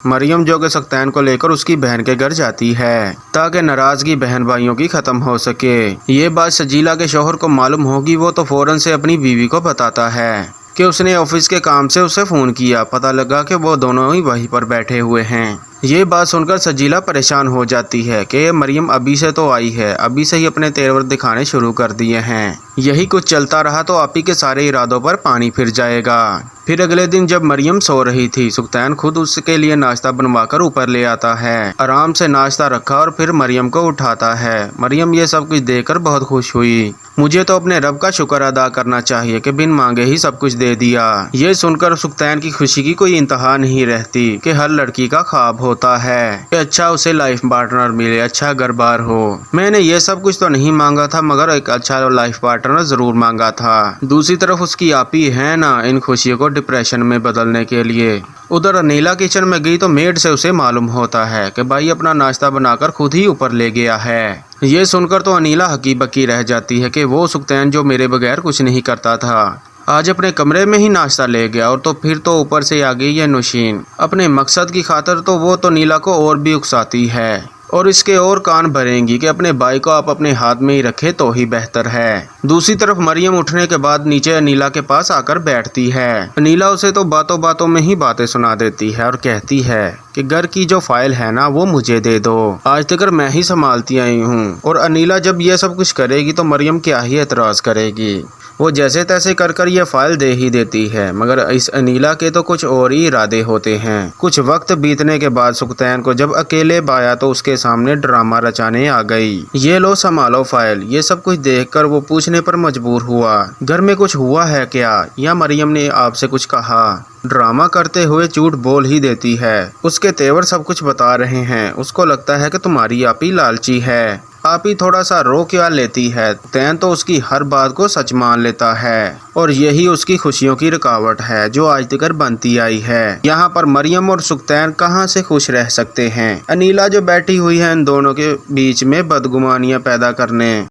مریم جو کہ سختین کو لے کر اس کی بہن کے گھر جاتی ہے تاکہ ناراضگی بہن بھائیوں کی ختم ہو سکے۔ یہ بات سجیلا کے شوہر کو معلوم ہوگی، وہ تو فوراً سے اپنی بیوی کو بتاتا ہے کہ اس نے آفس کے کام سے اسے فون کیا، پتہ لگا کہ وہ دونوں ہی وہیں پر بیٹھے ہوئے ہیں۔ یہ بات سن کر سجیلا پریشان ہو جاتی ہے کہ مریم ابھی سے تو آئی ہے، ابھی سے ہی اپنے تیور دکھانے شروع کر دیے ہیں، یہی کچھ چلتا رہا تو آپ ہی کے سارے ارادوں پر پانی پھر جائے گا۔ پھر اگلے دن جب مریم سو رہی تھی، سختین خود اس کے لیے ناشتہ بنوا کر اوپر لے آتا ہے، آرام سے ناشتہ رکھا اور پھر مریم کو اٹھاتا ہے۔ مریم یہ سب کچھ دیکھ کر بہت خوش ہوئی، مجھے تو اپنے رب کا شکر ادا کرنا چاہیے کہ بن مانگے ہی سب کچھ دے دیا۔ یہ سن کر سختین کی خوشی کی کوئی انتہا نہیں رہتی کہ ہر لڑکی کا خواب ہوتا ہے کہ اچھا اسے لائف پارٹنر ملے، اچھا گھر بار ہو۔ میں نے یہ سب کچھ تو نہیں مانگا تھا مگر ایک اچھا لائف پارٹنر ضرور مانگا تھا۔ دوسری طرف اس کی آپی ہے نا ان خوشیوں کو ڈپریشن میں بدلنے کے لیے ادھر انیلا کچن میں گئی تو میڈ سے اسے معلوم ہوتا ہے کہ بھائی اپنا ناشتہ بنا کر خود ہی اوپر لے گیا ہے۔ یہ سن کر تو انیلا ہکی بکی رہ جاتی ہے کہ وہ سختین جو میرے بغیر کچھ نہیں کرتا تھا آج اپنے کمرے میں ہی ناشتہ لے گیا، اور تو پھر تو اوپر سے آ گئی یہ نوشین اپنے مقصد کی خاطر، تو وہ تو نیلا کو اور بھی اکساتی ہے اور اس کے اور کان بھریں گی کہ اپنے بھائی کو آپ اپنے ہاتھ میں ہی رکھے تو ہی بہتر ہے۔ دوسری طرف مریم اٹھنے کے بعد نیچے انیلا کے پاس آ کر بیٹھتی ہے۔ انیلا اسے تو باتوں باتوں میں ہی باتیں سنا دیتی ہے اور کہتی ہے کہ گھر کی جو فائل ہے نا وہ مجھے دے دو، آج تک میں ہی سنبھالتی آئی ہوں۔ اور انیلا جب یہ سب کچھ کرے گی تو مریم کیا ہی اعتراض کرے گی، وہ جیسے تیسے کر کر یہ فائل دے ہی دیتی ہے، مگر اس انیلا کے تو کچھ اور ہی ارادے ہوتے ہیں۔ کچھ وقت بیتنے کے بعد سختین کو جب اکیلے پایا تو اس کے سامنے ڈرامہ رچانے آ گئی۔ یہ لو سنبھالو فائل۔ یہ سب کچھ دیکھ کر وہ پوچھنے پر مجبور ہوا، گھر میں کچھ ہوا ہے کیا، یا مریم نے آپ سے کچھ کہا؟ ڈرامہ کرتے ہوئے جھوٹ بول ہی دیتی ہے، اس کے تیور سب کچھ بتا رہے ہیں، اس کو لگتا ہے کہ تمہاری آپی لالچی ہے۔ آپی تھوڑا سا رو کیا لیتی ہے، تین تو اس کی ہر بات کو سچ مان لیتا ہے اور یہی اس کی خوشیوں کی رکاوٹ ہے جو آج تک بنتی آئی ہے۔ یہاں پر مریم اور سختین کہاں سے خوش رہ سکتے ہیں؟ انیلا جو بیٹھی ہوئی ہے ان دونوں کے بیچ میں بدگمانیاں پیدا کرنے۔